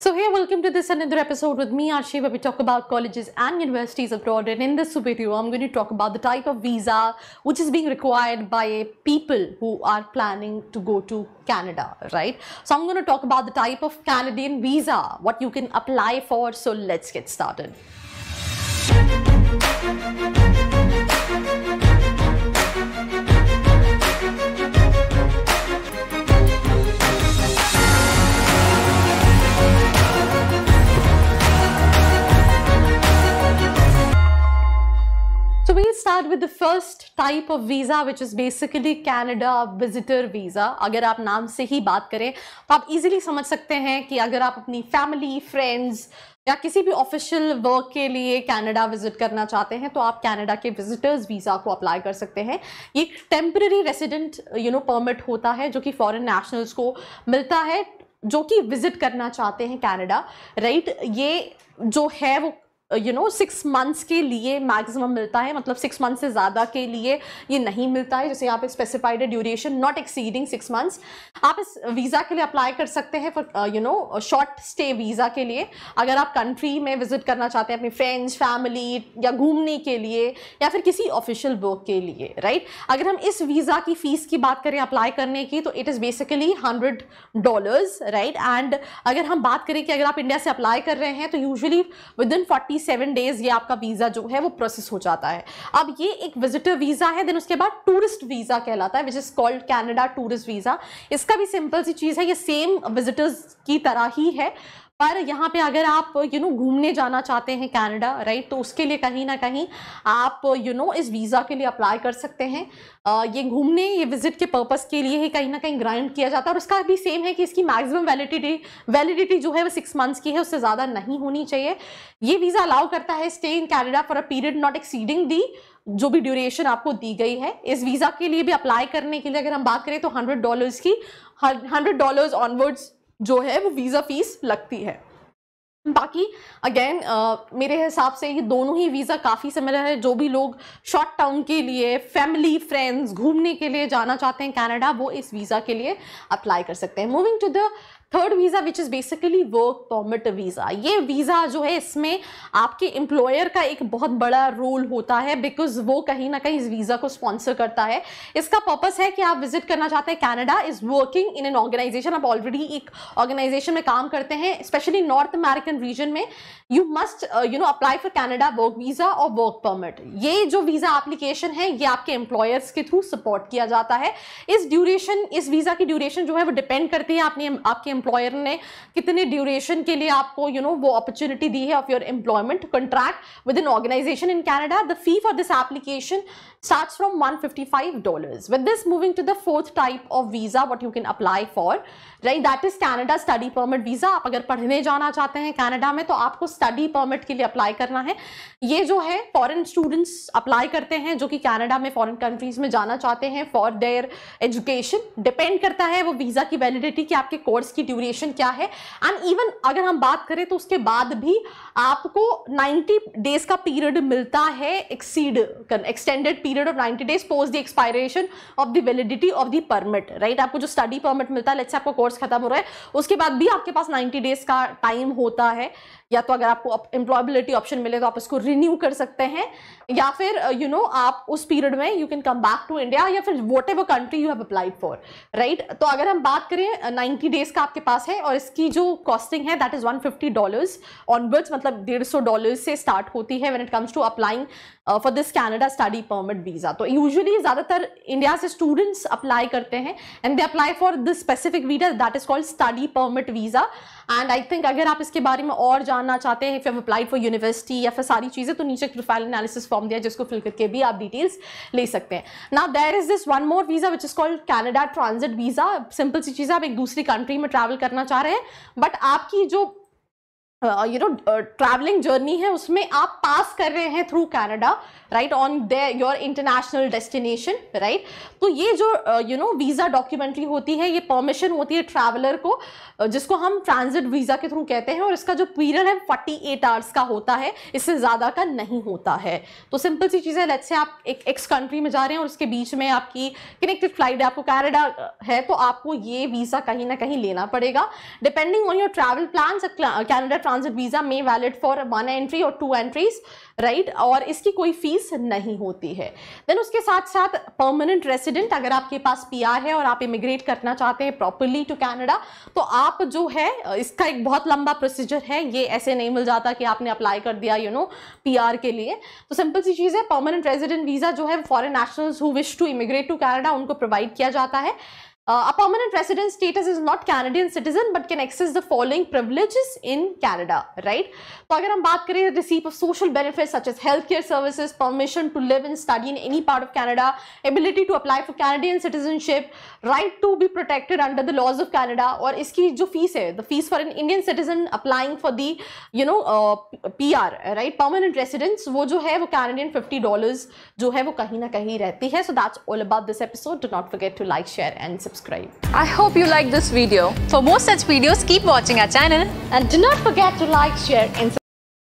So hey, welcome to this another episode with me, Arshi, where we talk about colleges and universities abroad. And in this video, I'm going to talk about the type of visa which is being required by people who are planning to go to Canada, right? So I'm going to talk about the type of Canadian visa, what you can apply for. So let's get started. So we'll start with the first type of visa, which is basically Canada visitor visa. अगर आप नाम से ही बात करें तो आप easily समझ सकते हैं कि अगर आप अपनी फैमिली, फ्रेंड्स या किसी भी ऑफिशियल वर्क के लिए कनाडा विजिट करना चाहते हैं तो आप कनाडा के विजिटर्स वीज़ा को अप्लाई कर सकते हैं। ये एक टेम्पररी रेसिडेंट परमिट होता है जो कि फॉरेन नेशनल्स को मिलता है जो कि विजिट करना चाहते हैं कनाडा, राइट। ये जो है वो 6 मंथ्स के लिए मैक्सिमम मिलता है, मतलब 6 मंथ से ज़्यादा के लिए ये नहीं मिलता है। जैसे यहाँ पे स्पेसिफाइड है ड्यूरेशन नॉट एक्सीडिंग 6 मंथ्स। आप इस वीज़ा के लिए अप्लाई कर सकते हैं फॉर शॉर्ट स्टे वीज़ा के लिए। अगर आप कंट्री में विजिट करना चाहते हैं अपने फ्रेंड्स, फैमिली या घूमने के लिए या फिर किसी ऑफिशियल वर्क के लिए, राइट। अगर हम इस वीज़ा की फ़ीस की बात करें अप्लाई करने की तो it is basically $100, right. And अगर हम बात करें कि अगर आप इंडिया से अप्लाई कर रहे हैं तो यूजुअली विद इन 47 डेज ये आपका वीजा जो है वो प्रोसेस हो जाता है। अब ये एक विजिटर वीजा है, देन उसके बाद टूरिस्ट वीजा कहलाता है विच is called Canada tourist visa. इसका भी सिंपल सी चीज है, ये सेम विजिटर्स की तरह ही है, पर यहाँ पे अगर आप घूमने जाना चाहते हैं कनाडा, राइट, तो उसके लिए कहीं ना कहीं आप इस वीज़ा के लिए अप्लाई कर सकते हैं। ये घूमने, ये विजिट के पर्पस के लिए ही कहीं ना कहीं ग्रांट किया जाता है। और उसका भी सेम है कि इसकी मैक्सिमम वैलिडिटी जो है वो 6 मंथ्स की है, उससे ज़्यादा नहीं होनी चाहिए। ये वीज़ा अलाउ करता है stay in Canada for a period not exceeding the जो भी ड्यूरेशन आपको दी गई है। इस वीज़ा के लिए भी अप्लाई करने के लिए अगर हम बात करें तो $100 की $100 ऑनवर्ड्स जो है वो वीज़ा फीस लगती है। बाकी अगेन मेरे हिसाब से ये दोनों ही वीज़ा काफ़ी सिमिलर है। जो भी लोग शॉर्ट टर्म के लिए फैमिली, फ्रेंड्स, घूमने के लिए जाना चाहते हैं कनाडा, वो इस वीज़ा के लिए अप्लाई कर सकते हैं। Moving to the third visa which is basically work permit visa. ये वीज़ा जो है इसमें आपके एम्प्लॉयर का एक बहुत बड़ा रोल होता है बिकॉज वो कहीं ना कहीं इस वीज़ा को स्पॉन्सर करता है। इसका पर्पस है कि आप विजिट करना चाहते हैं Canada, is working in an organisation, आप ऑलरेडी एक ऑर्गेनाइजेशन में काम करते हैं, स्पेशली नॉर्थ अमेरिकन रीजन में। You must apply for Canada work visa और वर्क परमिट। ये जो वीज़ा एप्लीकेशन है ये आपके एम्प्लॉयर्स के थ्रू सपोर्ट किया जाता है। इस वीज़ा की ड्यूरेशन जो है वो डिपेंड करती है आपके एम्प्लॉयर ने कितने ड्यूरेशन के लिए आपको वो अपॉर्चुनिटी दी है of your employment contract with an organisation in Canada. The fee for this application starts from $155. With this, moving to the fourth type of visa what you can apply for, right, that is Canada study permit visa। आप अगर पढ़ने जाना चाहते हैं Canada में तो आपको study permit के लिए अप्लाई करना है। ये जो है फॉरेन स्टूडेंट्स अप्लाई करते हैं जो कि कनाडा में फॉरेन कंट्रीज में जाना चाहते हैं फॉर देयर एजुकेशन। डिपेंड करता है वो वीज़ा की वैलिडिटी कि आपके कोर्स की ड्यूरेशन क्या है। एंड इवन अगर हम बात करें तो उसके बाद भी आपको 90 डेज का पीरियड मिलता है, extended period of 90 days post the expiration of the validity of the permit, right। आपको जो स्टडी परमिट मिलता है, लेट्स से आपका कोर्स खत्म हो रहा है, उसके बाद भी आपके पास 90 डेज का टाइम होता है। या तो अगर आपको एम्प्लॉयबिलिटी ऑप्शन मिले तो आप इसको रिन्यू कर सकते हैं, या फिर आप उस पीरियड में you can come back to India या फिर whatever country you have applied for, right. तो अगर हम बात करें 90 डेज का आपके पास है और इसकी जो कॉस्टिंग है दैट इज $150 ऑनवर्ड्स, मतलब $150 से स्टार्ट होती है when it comes to applying for this Canada study permit visa. तो यूजुअली ज़्यादातर इंडिया से स्टूडेंट्स अप्लाई करते हैं and they apply for this specific visa that is called study permit visa. And I think अगर आप इसके बारे में और जानना चाहते हैं, if you have applied for university या फिर सारी चीज़ें, तो नीचे प्रोफाइल एनालिसिस फॉर्म दिया जिसको फिल करके भी आप डिटेल्स ले सकते हैं। Now there is this one more visa which is called Canada transit visa. Simple सी चीज़ है, आप एक दूसरी कंट्री में ट्रैवल करना चाह रहे हैं बट आपकी जो ट्रैवलिंग जर्नी है उसमें आप पास कर रहे हैं through Canada, right, on your international destination, right. तो ये जो वीज़ा डॉक्यूमेंट्री होती है, ये परमिशन होती है ट्रैवलर को, जिसको हम ट्रांजिट वीज़ा के थ्रू कहते हैं, और इसका जो पीरियड है 48 आवर्स का होता है, इससे ज़्यादा का नहीं होता है। तो सिंपल सी चीज़ है, लेट्स से आप एक एक्स कंट्री में जा रहे हैं और उसके बीच में आपकी कनेक्टेड फ्लाइट है, आपको कनाडा है, तो आपको ये वीज़ा कहीं ना कहीं लेना पड़ेगा। Depending on your travel plan, Canada transit visa में वैलिड फॉर 1 एंट्री और 2 एंट्रीज, राइट, और इसकी कोई फीस नहीं होती है। देन उसके साथ साथ परमानेंट रेसिडेंट, अगर आपके पास पीआर है और आप इमिग्रेट करना चाहते हैं प्रॉपरली टू कनाडा, तो आप जो है, इसका एक बहुत लंबा प्रोसीजर है, ये ऐसे नहीं मिल जाता कि आपने अप्लाई कर दिया पीआर के लिए। तो सिंपल सी चीज़ है, परमानेंट रेसिडेंट वीज़ा जो है foreign nationals who wish to immigrate to Canada उनको प्रोवाइड किया जाता है। A permanent resident status is not Canadian citizen but can access the following privileges in Canada, right? तो अगर हम बात करें receipt of social benefits such as healthcare services, permission to live and study in any part of Canada, ability to apply for Canadian citizenship, right to be protected under the laws of Canada, और इसकी जो fees है, the fees for an Indian citizen applying for the PR, right, permanent residence, वो जो है वो Canadian $50 जो है वो कहीं ना कहीं रहती है। So that's all about this episode. Do not forget to like, share and subscribe. I hope you liked this video. For more such videos, keep watching our channel. And do not forget to like, share and subscribe.